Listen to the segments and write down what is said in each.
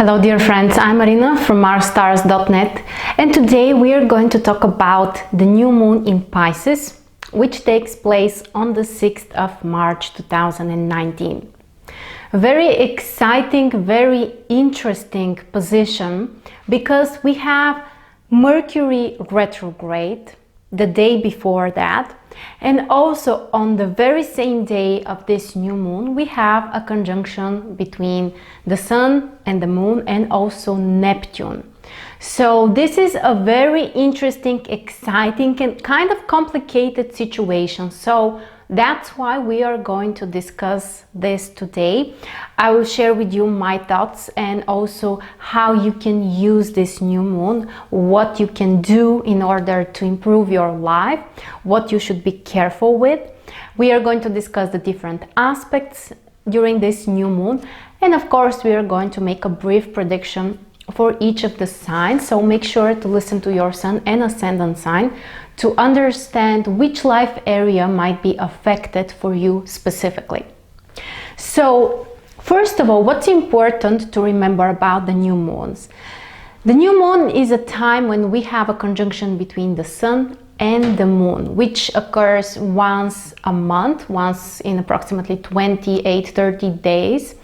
Hello dear friends, I'm Marina from MarsStars.net, and today we are going to talk about the new moon in Pisces, which takes place on the 6th of March 2019. A very exciting, very interesting position because we have Mercury Retrograde the day before that, and also on the very same day of this new moon we have a conjunction between the Sun and the Moon and also Neptune. So this is a very interesting, exciting and kind of complicated situation. So that's why we are going to discuss this today. I will share with you my thoughts and also how you can use this new moon, what you can do in order to improve your life, what you should be careful with. We are going to discuss the different aspects during this new moon, and of course we are going to make a brief prediction for each of the signs. So make sure to listen to your sun and ascendant sign to understand which life area might be affected for you specifically. So first of all, what's important to remember about the new moons? The new moon is a time when we have a conjunction between the Sun and the Moon, which occurs once a month, once in approximately 28-30 days.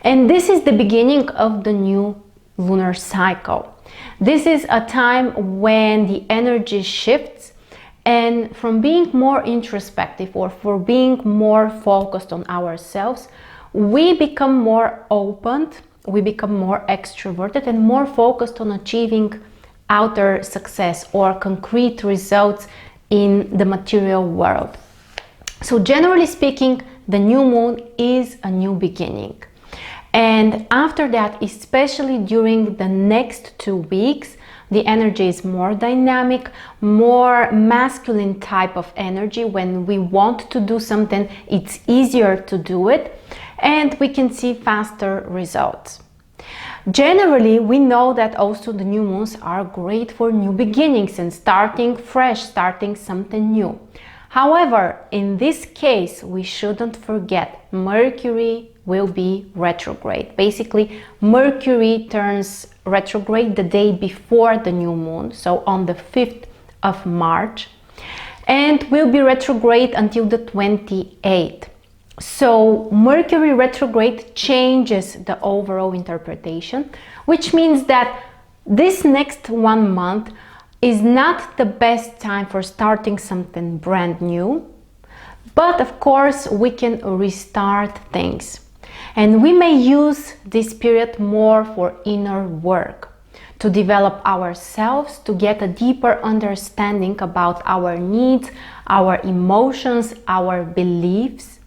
And this is the beginning of the new lunar cycle. This is a time when the energy shifts, and from being more introspective or for being more focused on ourselves, we become more open, we become more extroverted and more focused on achieving outer success or concrete results in the material world. So generally speaking, the new moon is a new beginning. And after that, especially during the next 2 weeks, the energy is more dynamic, more masculine type of energy. When we want to do something, it's easier to do it, and we can see faster results. Generally, we know that also the new moons are great for new beginnings and starting fresh, starting something new. However, in this case, we shouldn't forget Mercury will be retrograde. Basically, Mercury turns retrograde the day before the new moon, so on the 5th of March, and will be retrograde until the 28th. So Mercury retrograde changes the overall interpretation, which means that this next 1 month is not the best time for starting something brand new, but of course we can restart things. And we may use this period more for inner work, to develop ourselves, to get a deeper understanding about our needs, our emotions, our beliefs,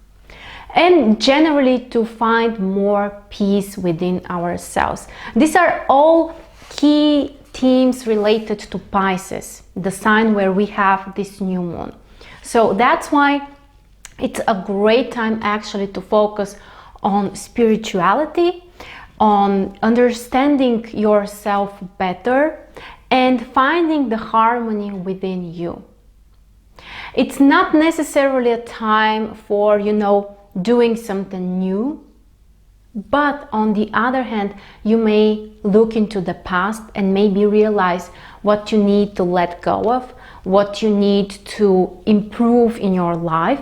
and generally to find more peace within ourselves. These are all key themes related to Pisces, the sign where we have this new moon. So that's why it's a great time actually to focus on spirituality, on understanding yourself better and finding the harmony within you. It's not necessarily a time for, doing something new, but on the other hand, you may look into the past and maybe realize what you need to let go of, what you need to improve in your life.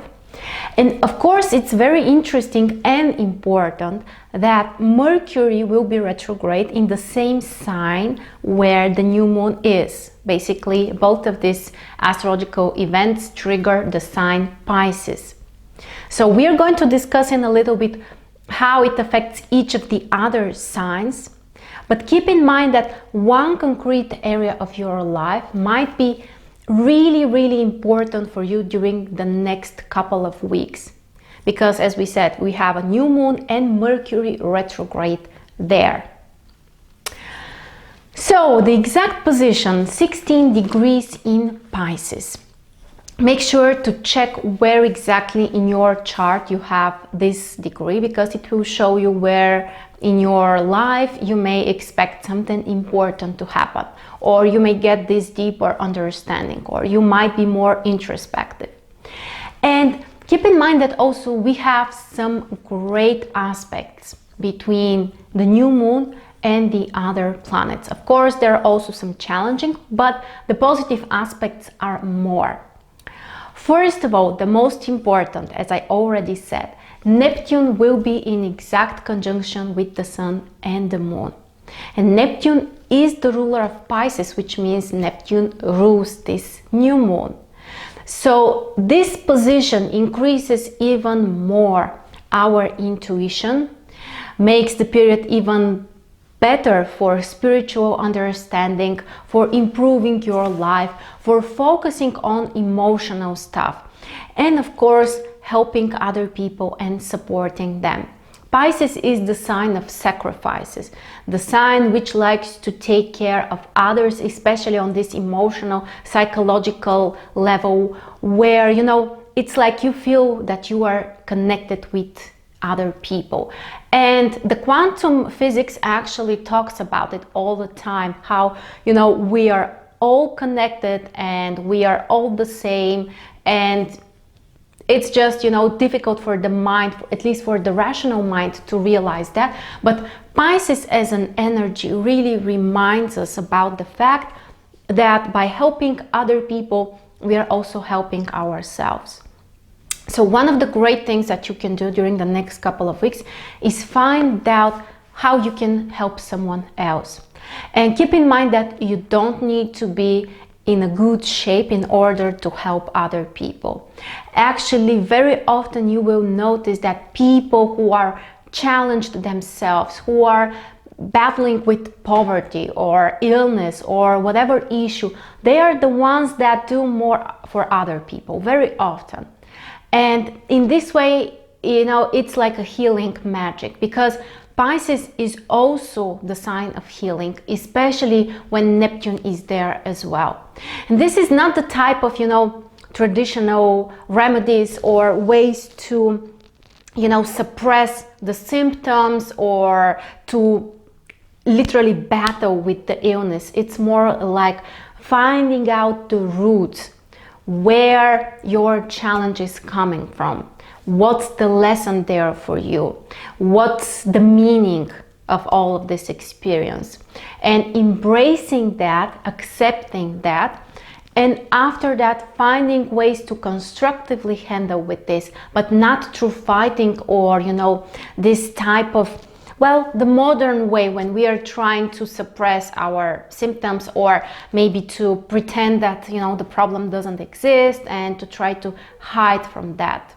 And of course, it's very interesting and important that Mercury will be retrograde in the same sign where the new moon is. Basically, both of these astrological events trigger the sign Pisces. So we are going to discuss in a little bit how it affects each of the other signs. But keep in mind that one concrete area of your life might be really important for you during the next couple of weeks, because as we said, we have a new moon and Mercury retrograde there. So the exact position, 16 degrees in Pisces. Make sure to check where exactly in your chart you have this degree, because it will show you where in your life you may expect something important to happen, or you may get this deeper understanding, or you might be more introspective. And keep in mind that also we have some great aspects between the new moon and the other planets. Of course, there are also some challenging, but the positive aspects are more. First of all, the most important, as I already said, Neptune will be in exact conjunction with the Sun and the Moon. And Neptune is the ruler of Pisces, which means Neptune rules this new moon. So this position increases even more our intuition, makes the period even better for spiritual understanding, for improving your life, for focusing on emotional stuff, and of course helping other people and supporting them. Pisces is the sign of sacrifices, the sign which likes to take care of others, especially on this emotional, psychological level where, you know, it's like you feel that you are connected with other people. And the quantum physics actually talks about it all the time, how, you know, we are all connected and we are all the same, and it's just, you know, difficult for the mind, at least for the rational mind, to realize that. But Pisces as an energy really reminds us about the fact that by helping other people, we are also helping ourselves. So one of the great things that you can do during the next couple of weeks is find out how you can help someone else. And keep in mind that you don't need to be in a good shape in order to help other people. Actually, very often you will notice that people who are challenged themselves, who are battling with poverty or illness or whatever issue, they are the ones that do more for other people very often. And in this way, you know, it's like a healing magic, because Pisces is also the sign of healing, especially when Neptune is there as well. And this is not the type of, you know, traditional remedies or ways to, you know, suppress the symptoms or to literally battle with the illness. It's more like finding out the roots, where your challenge is coming from. What's the lesson there for you? What's the meaning of all of this experience? And embracing that, accepting that, and after that finding ways to constructively handle with this, but not through fighting or, you know, this type of, well, the modern way when we are trying to suppress our symptoms or maybe to pretend that, you know, the problem doesn't exist and to try to hide from that.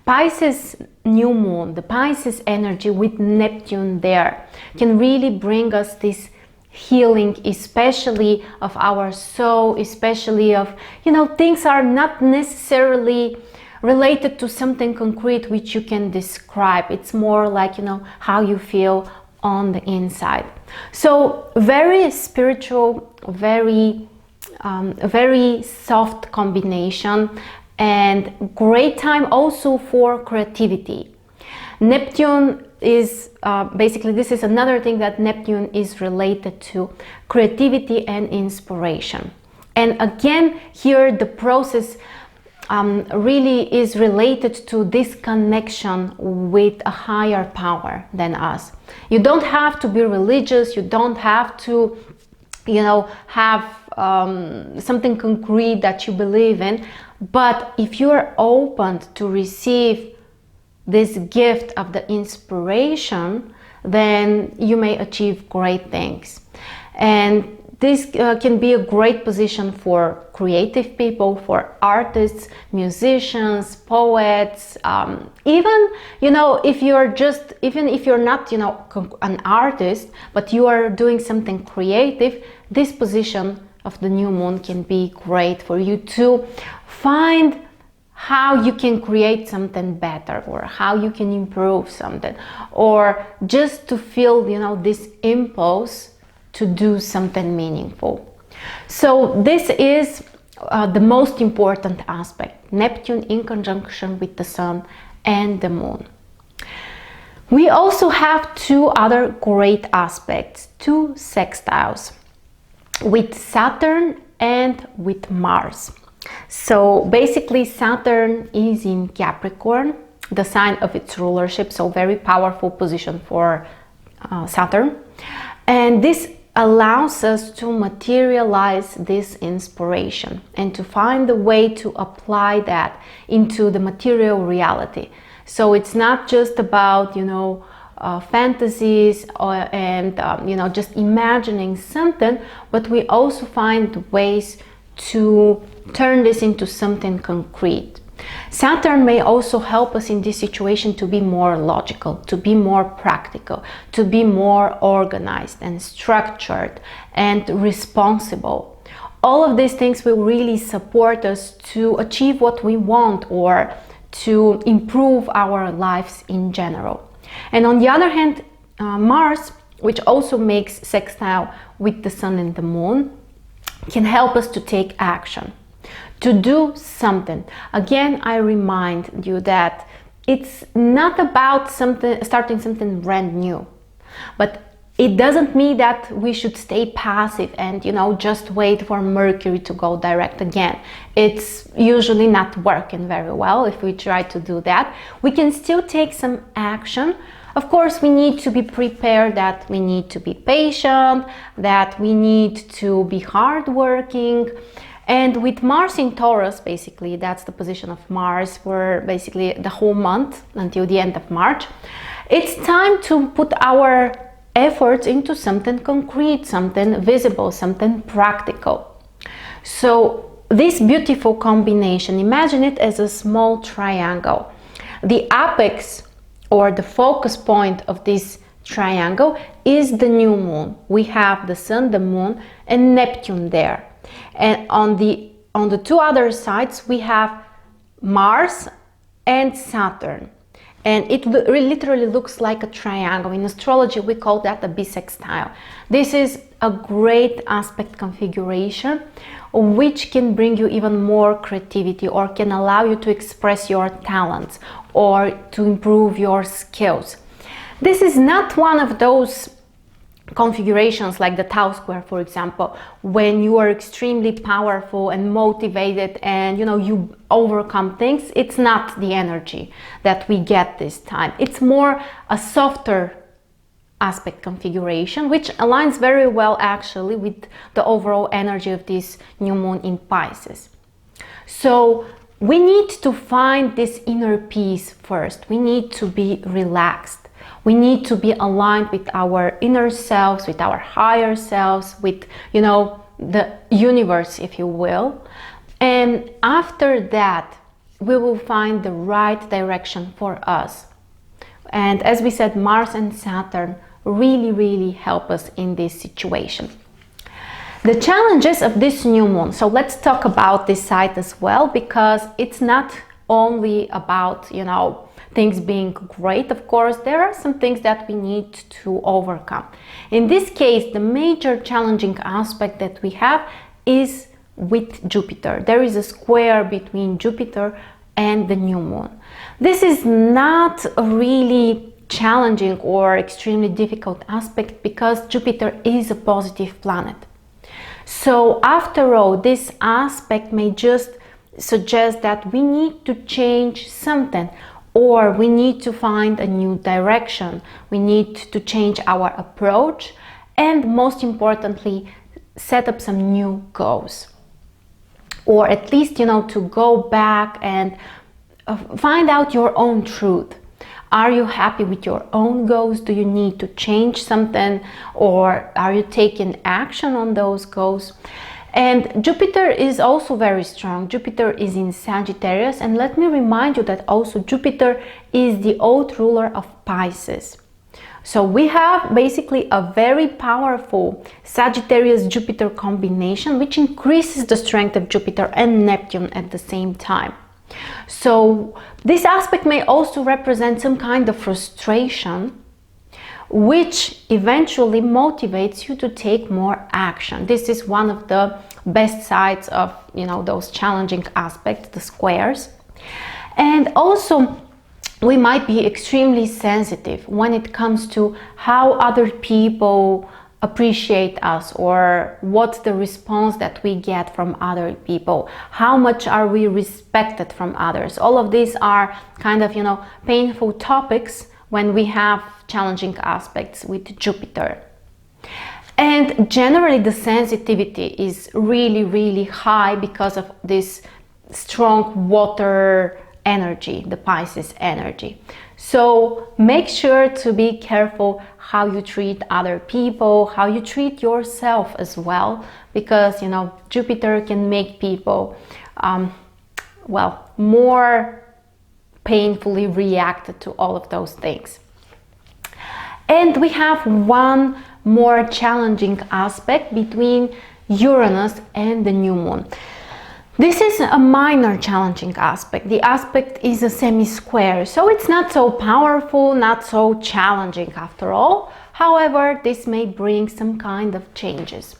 Pisces new moon, the Pisces energy with Neptune there, can really bring us this healing, especially of our soul, especially of, you know, things are not necessarily related to something concrete which you can describe. It's more like, you know, how you feel on the inside. So very spiritual, very soft combination, and great time also for creativity. Neptune is basically, this is another thing that Neptune is related to, creativity and inspiration. And again, here the process really is related to this connection with a higher power than us. You don't have to be religious, you don't have to, you know, have something concrete that you believe in, but if you are open to receive this gift of the inspiration, then you may achieve great things. And this can be a great position for creative people, for artists, musicians, poets, even, you know, if you're just, even if you're not, you know, an artist, but you are doing something creative, this position of the new moon can be great for you to find how you can create something better, or how you can improve something, or just to feel, you know, this impulse to do something meaningful. So this is the most important aspect, Neptune in conjunction with the Sun and the Moon. We also have two other great aspects, two sextiles, with Saturn and with Mars. So basically Saturn is in Capricorn, the sign of its rulership, so very powerful position for Saturn. And this allows us to materialize this inspiration and to find a way to apply that into the material reality. So it's not just about, fantasies and just imagining something, but we also find ways to turn this into something concrete. Saturn may also help us in this situation to be more logical, to be more practical, to be more organized and structured and responsible. All of these things will really support us to achieve what we want or to improve our lives in general. And on the other hand, Mars, which also makes sextile with the Sun and the Moon, can help us to take action, to do something. Again, I remind you that it's not about starting something brand new, but it doesn't mean that we should stay passive and just wait for Mercury to go direct again. It's usually not working very well if we try to do that. We can still take some action. Of course, we need to be prepared, that we need to be patient, that we need to be hardworking. And with Mars in Taurus, basically, that's the position of Mars for basically the whole month until the end of March. It's time to put our efforts into something concrete, something visible, something practical. So this beautiful combination, imagine it as a small triangle. The apex or the focus point of this triangle is the new moon. We have the Sun, the Moon, and Neptune there. And on the two other sides, we have Mars and Saturn. And it literally looks like a triangle. In astrology, we call that a bisextile. This is a great aspect configuration, which can bring you even more creativity or can allow you to express your talents or to improve your skills. This is not one of those configurations like the Tau square, for example, when you are extremely powerful and motivated and you overcome things. It's not the energy that we get this time. It's more a softer aspect configuration, which aligns very well actually with the overall energy of this new moon in Pisces. So we need to find this inner peace first. We need to be relaxed. We need to be aligned with our inner selves, with our higher selves, with, the universe, if you will. And after that, we will find the right direction for us. And as we said, Mars and Saturn really, really help us in this situation. The challenges of this new moon. So let's talk about this side as well, because it's not only about, things being great. Of course, there are some things that we need to overcome. In this case, the major challenging aspect that we have is with Jupiter. There is a square between Jupiter and the new moon. This is not a really challenging or extremely difficult aspect because Jupiter is a positive planet. So after all, this aspect may just suggest that we need to change something, or we need to find a new direction. We need to change our approach and, most importantly, set up some new goals. Or at least, to go back and find out your own truth. Are you happy with your own goals? Do you need to change something? Or are you taking action on those goals? And Jupiter is also very strong. Jupiter is in Sagittarius, and let me remind you that also Jupiter is the oath ruler of Pisces. So we have basically a very powerful Sagittarius-Jupiter combination, which increases the strength of Jupiter and Neptune at the same time. So this aspect may also represent some kind of frustration, which eventually motivates you to take more action. This is one of the best sides of, those challenging aspects, the squares. And also, we might be extremely sensitive when it comes to how other people appreciate us or what's the response that we get from other people. How much are we respected from others? All of these are kind of, painful topics when we have challenging aspects with Jupiter. And generally the sensitivity is really high because of this strong water energy, the Pisces energy. So make sure to be careful how you treat other people, how you treat yourself as well, because you know Jupiter can make people well, more painfully react to all of those things. And we have one more challenging aspect between Uranus and the new moon. This is a minor challenging aspect. The aspect is a semi-square, so it's not so powerful, not so challenging after all. However, this may bring some kind of changes.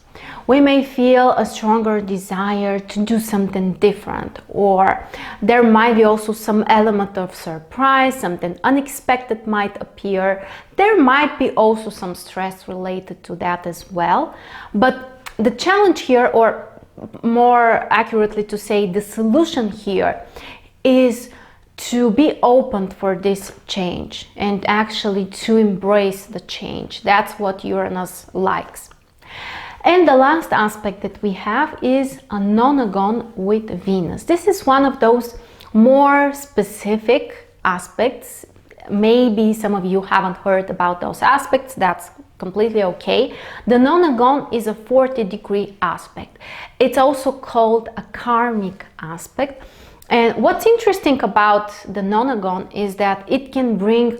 We may feel a stronger desire to do something different, or there might be also some element of surprise, something unexpected might appear. There might be also some stress related to that as well. But the challenge here, or more accurately to say, the solution here is to be open for this change and actually to embrace the change. That's what Uranus likes. And the last aspect that we have is a nonagon with Venus. This is one of those more specific aspects. Maybe some of you haven't heard about those aspects. That's completely okay. The nonagon is a 40-degree aspect. It's also called a karmic aspect. And what's interesting about the nonagon is that it can bring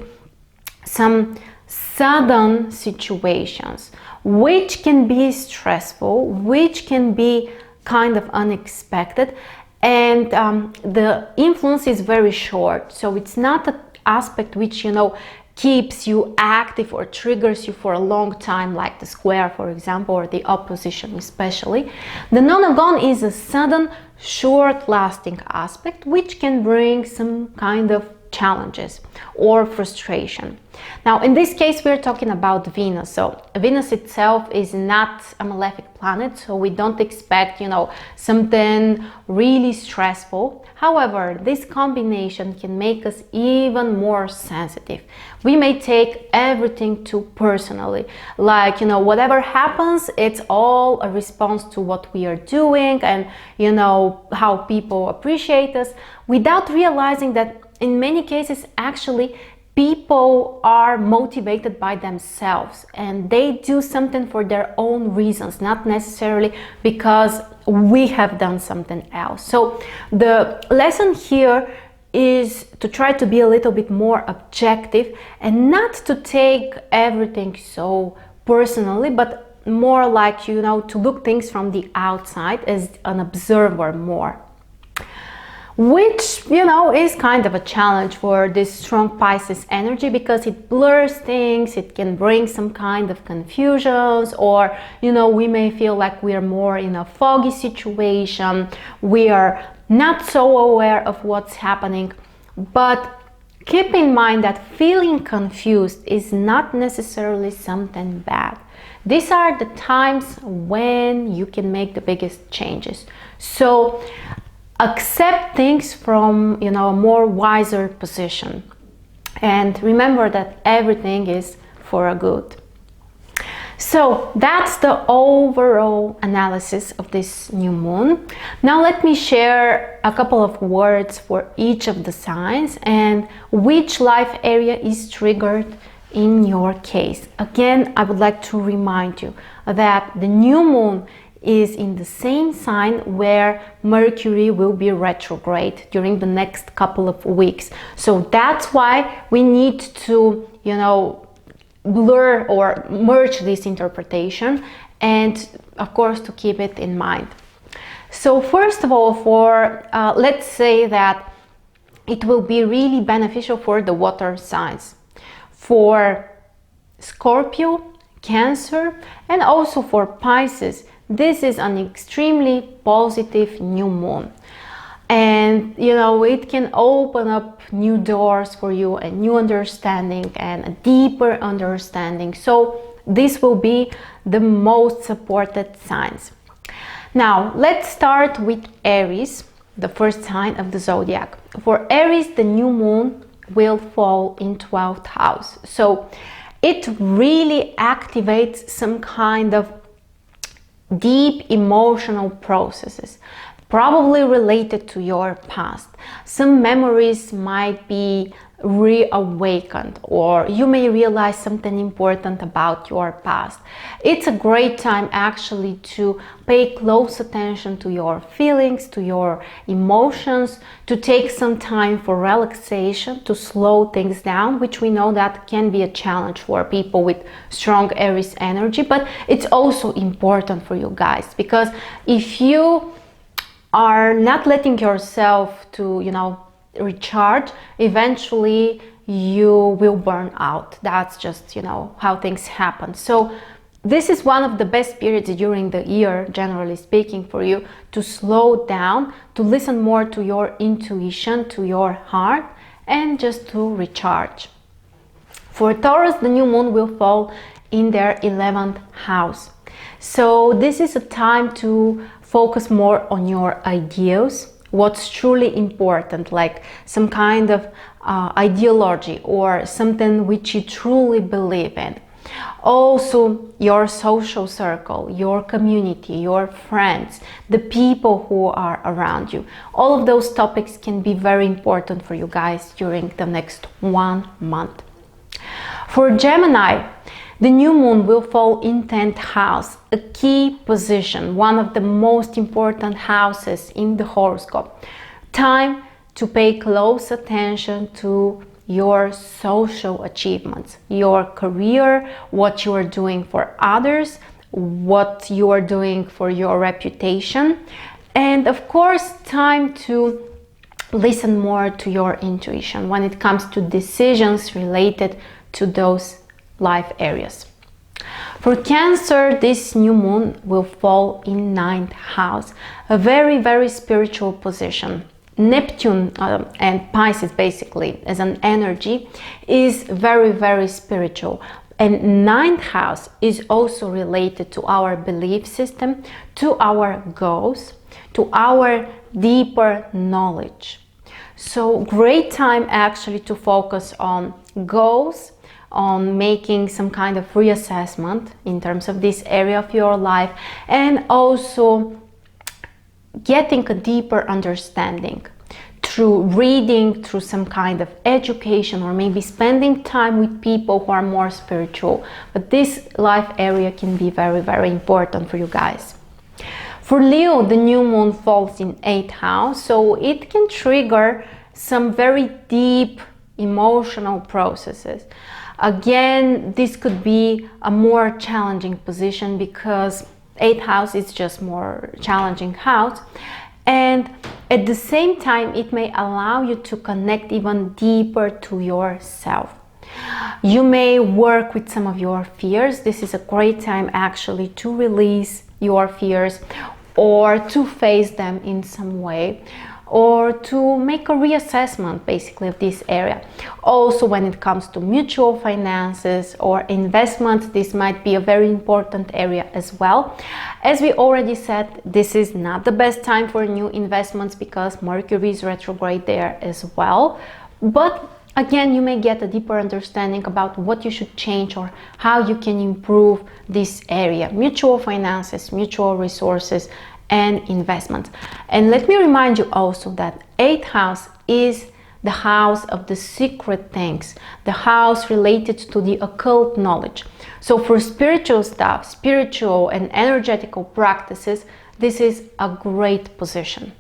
some sudden situations, which can be stressful, which can be kind of unexpected, and the influence is very short. So it's not an aspect which, you know, keeps you active or triggers you for a long time, like the square, for example, or the opposition especially. The nonagon is a sudden, short-lasting aspect which can bring some kind of challenges or frustration. Now, in this case, we're talking about Venus. So Venus itself is not a malefic planet, so we don't expect, you know, something really stressful. However, this combination can make us even more sensitive. We may take everything too personally, like, you know, whatever happens, it's all a response to what we are doing and, you know, how people appreciate us, without realizing that in many cases, actually, people are motivated by themselves and they do something for their own reasons, not necessarily because we have done something else. So the lesson here is to try to be a little bit more objective and not to take everything so personally, but more like, you know, to look things from the outside as an observer more. Which, you know, is kind of a challenge for this strong Pisces energy because it blurs things, it can bring some kind of confusions, or, you know, we may feel like we are more in a foggy situation, we are not so aware of what's happening. But keep in mind that feeling confused is not necessarily something bad. These are the times when you can make the biggest changes. So accept things from, you know, a more wiser position, and remember that everything is for a good. So that's the overall analysis of this new moon. Now let me share a couple of words for each of the signs and which life area is triggered in your case. Again, I would like to remind you that the new moon is in the same sign where Mercury will be retrograde during the next couple of weeks. So that's why we need to, you know, blur or merge this interpretation and of course to keep it in mind. So first of all, for let's say that it will be really beneficial for the water signs, for Scorpio, Cancer, and also for Pisces. This is an extremely positive new moon, and you know, it can open up new doors for you, a new understanding and a deeper understanding. So this will be the most supported signs. Now let's start with Aries, the first sign of the zodiac. For Aries, the new moon will fall in 12th house. So It really activates some kind of deep emotional processes, probably related to your past. Some memories might be reawakened, or you may realize something important about your past. It's a great time actually to pay close attention to your feelings, to your emotions, to take some time for relaxation, to slow things down, which we know that can be a challenge for people with strong Aries energy. But it's also important for you guys, because if you are not letting yourself to, recharge, eventually you will burn out. That's just, how things happen. So this is one of the best periods during the year, generally speaking, for you to slow down, to listen more to your intuition, to your heart, and just to recharge. For Taurus, the new moon will fall in their 11th house. So this is a time to focus more on your ideals, what's truly important, like some kind of ideology or something which you truly believe in. Also, your social circle, your community, your friends, the people who are around you. All of those topics can be very important for you guys during the next 1 month. For Gemini, the new moon will fall in 10th house, a key position, one of the most important houses in the horoscope. Time to pay close attention to your social achievements, your career, what you are doing for others, what you are doing for your reputation, and of course, time to listen more to your intuition when it comes to decisions related to those life areas. For Cancer, this new moon will fall in 9th house, a very, very spiritual position. Neptune and Pisces, basically, as an energy, is very, very spiritual. And 9th house is also related to our belief system, to our goals, to our deeper knowledge. So great time actually to focus on goals, on making some kind of reassessment in terms of this area of your life, and also getting a deeper understanding through reading, through some kind of education, or maybe spending time with people who are more spiritual. But this life area can be very, very important for you guys. For Leo, the new moon falls in 8th house, so it can trigger some very deep emotional processes. Again, this could be a more challenging position because 8th house is just more challenging house. And at the same time, it may allow you to connect even deeper to yourself. You may work with some of your fears. This is a great time actually to release your fears or to face them in some way, or to make a reassessment basically of this area. Also, when it comes to mutual finances or investment, this might be a very important area as well. As we already said, this is not the best time for new investments because Mercury is retrograde there as well. But again, you may get a deeper understanding about what you should change or how you can improve this area. Mutual finances, mutual resources, and investments. And let me remind you also that 8th house is the house of the secret things, the house related to the occult knowledge. So for spiritual stuff, spiritual and energetical practices, this is a great position.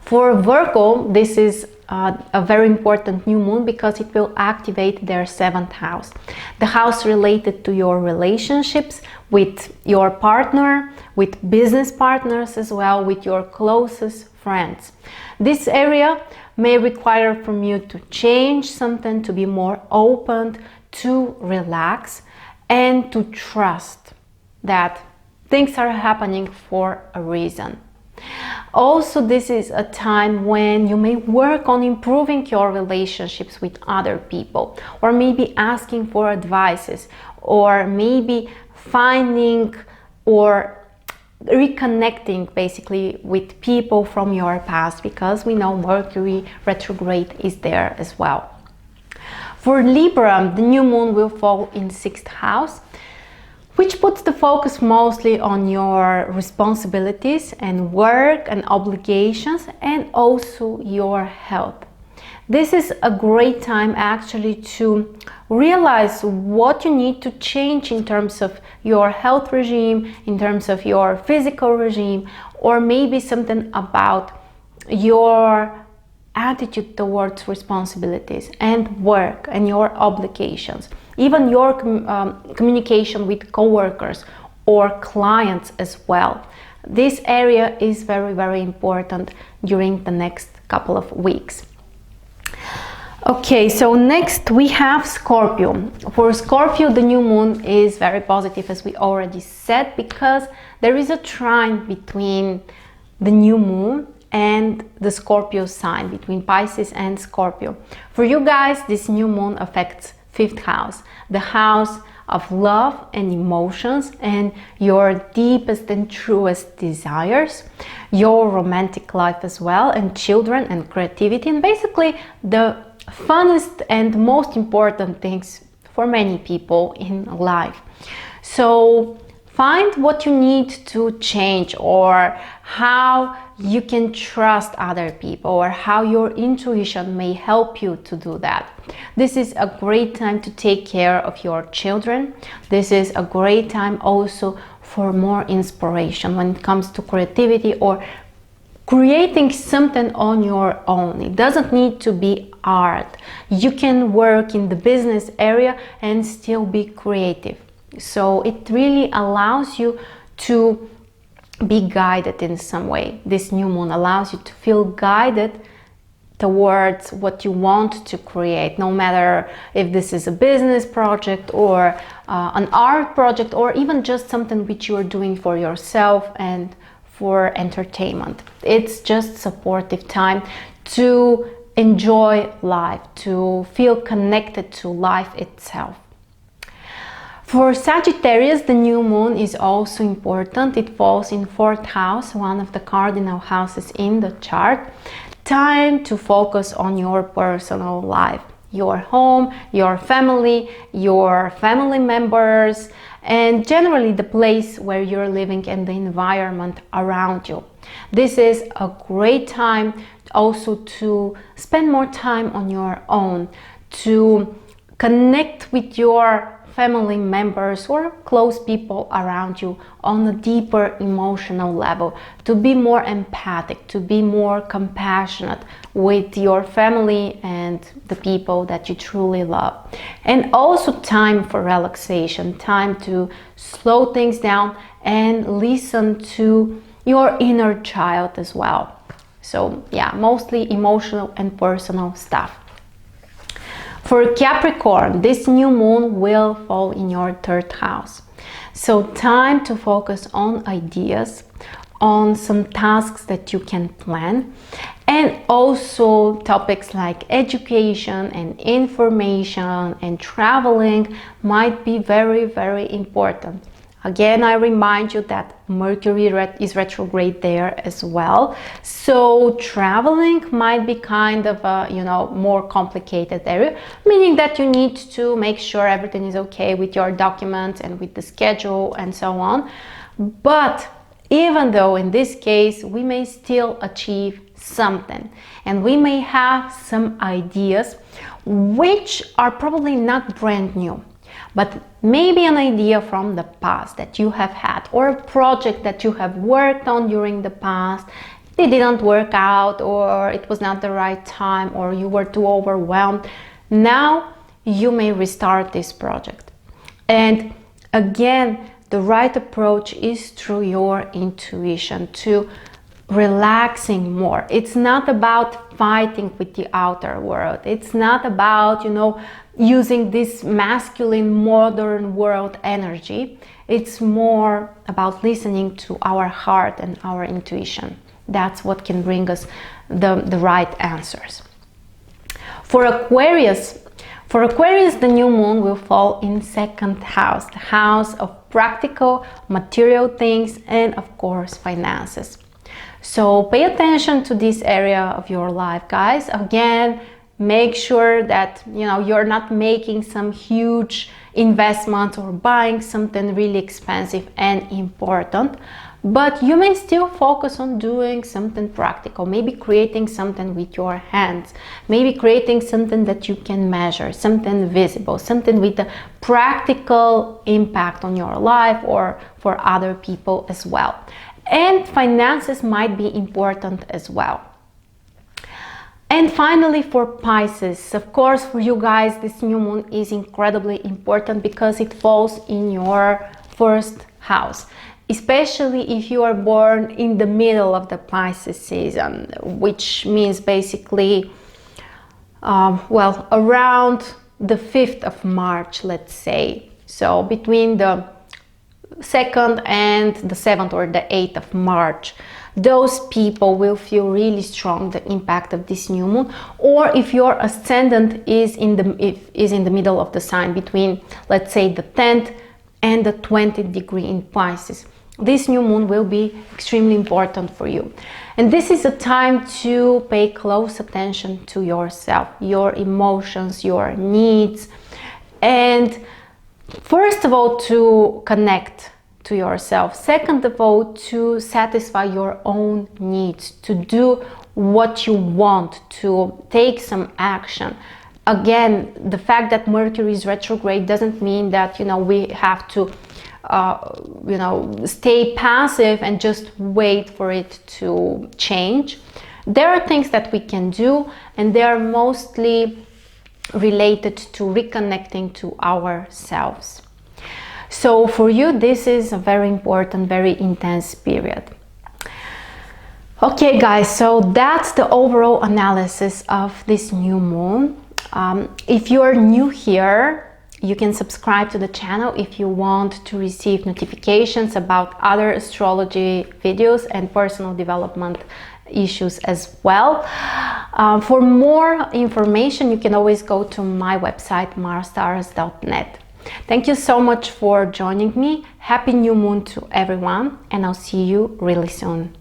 For Virgo, this is a very important new moon because it will activate their 7th house, the house related to your relationships with your partner, with business partners as well, with your closest friends. This area may require from you to change something, to be more open, to relax, and to trust that things are happening for a reason. Also, this is a time when you may work on improving your relationships with other people, or maybe asking for advices, or maybe finding or reconnecting basically with people from your past, because we know Mercury retrograde is there as well. For Libra, the new moon will fall in 6th house, which puts the focus mostly on your responsibilities and work and obligations, and also your health. This is a great time actually to realize what you need to change in terms of your health regime, in terms of your physical regime, or maybe something about your attitude towards responsibilities and work and your obligations, even your communication with coworkers or clients as well. This area is very, very important during the next couple of weeks. Okay, so next we have Scorpio. For Scorpio, the new moon is very positive, as we already said, because there is a trine between the new moon and the Scorpio sign, between Pisces and Scorpio. For you guys, this new moon affects 5th house, the house of love and emotions and your deepest and truest desires, your romantic life as well, and children and creativity, and basically the funnest and most important things for many people in life. So find what you need to change, or how you can trust other people, or how your intuition may help you to do that. This is a great time to take care of your children. This is a great time also for more inspiration when it comes to creativity or creating something on your own. It doesn't need to be art. You can work in the business area and still be creative. So it really allows you to be guided in some way. This new moon allows you to feel guided towards what you want to create, no matter if this is a business project or an art project, or even just something which you are doing for yourself and for entertainment. It's just supportive time to enjoy life, to feel connected to life itself. For Sagittarius, the new moon is also important. It falls in 4th house, one of the cardinal houses in the chart. Time to focus on your personal life, your home, your family members, and generally the place where you're living and the environment around you. This is a great time also to spend more time on your own, to connect with your family members or close people around you on a deeper emotional level, to be more empathic, to be more compassionate with your family and the people that you truly love. And also time for relaxation, time to slow things down and listen to your inner child as well. So yeah, mostly emotional and personal stuff. For Capricorn, this new moon will fall in your 3rd house. So time to focus on ideas, on some tasks that you can plan, and also topics like education and information and traveling might be very, very important. Again, I remind you that Mercury is retrograde there as well. So traveling might be kind of a, more complicated area, meaning that you need to make sure everything is okay with your documents and with the schedule and so on. But even though in this case, we may still achieve something and we may have some ideas which are probably not brand new, but maybe an idea from the past that you have had, or a project that you have worked on during the past. It didn't work out, or it was not the right time, or you were too overwhelmed. Now you may restart this project. And again, the right approach is through your intuition, to relaxing more. It's not about fighting with the outer world. It's not about, using this masculine modern world energy. It's more about listening to our heart and our intuition. That's what can bring us the right answers. For Aquarius, the new moon will fall in 2nd house, the house of practical material things and of course finances. So pay attention to this area of your life, guys. Again, Make sure that you're not making some huge investment or buying something really expensive and important, but you may still focus on doing something practical, maybe creating something with your hands, maybe creating something that you can measure, something visible, something with a practical impact on your life or for other people as well. And finances might be important as well. And finally, for Pisces, of course, for you guys, this new moon is incredibly important because it falls in your first house, especially if you are born in the middle of the Pisces season, which means basically, well, around the 5th of March, let's say. So between the 2nd and the 7th or the 8th of March. Those people will feel really strong the impact of this new moon. Or if your ascendant is in the middle of the sign, between, let's say, the 10th and the 20th degree in Pisces, this new moon will be extremely important for you. And this is a time to pay close attention to yourself, your emotions, your needs, and first of all, to connect to yourself. Second of all, to satisfy your own needs, to do what you want, to take some action. Again, the fact that Mercury is retrograde doesn't mean that, we have to, stay passive and just wait for it to change. There are things that we can do, and they are mostly related to reconnecting to ourselves. So for you, this is a very important, very intense period. Okay, guys, so that's the overall analysis of this new moon. If you're new here, you can subscribe to the channel if you want to receive notifications about other astrology videos and personal development issues as well. For more information, you can always go to my website, marstars.net. Thank you so much for joining me. Happy new moon to everyone, and I'll see you really soon.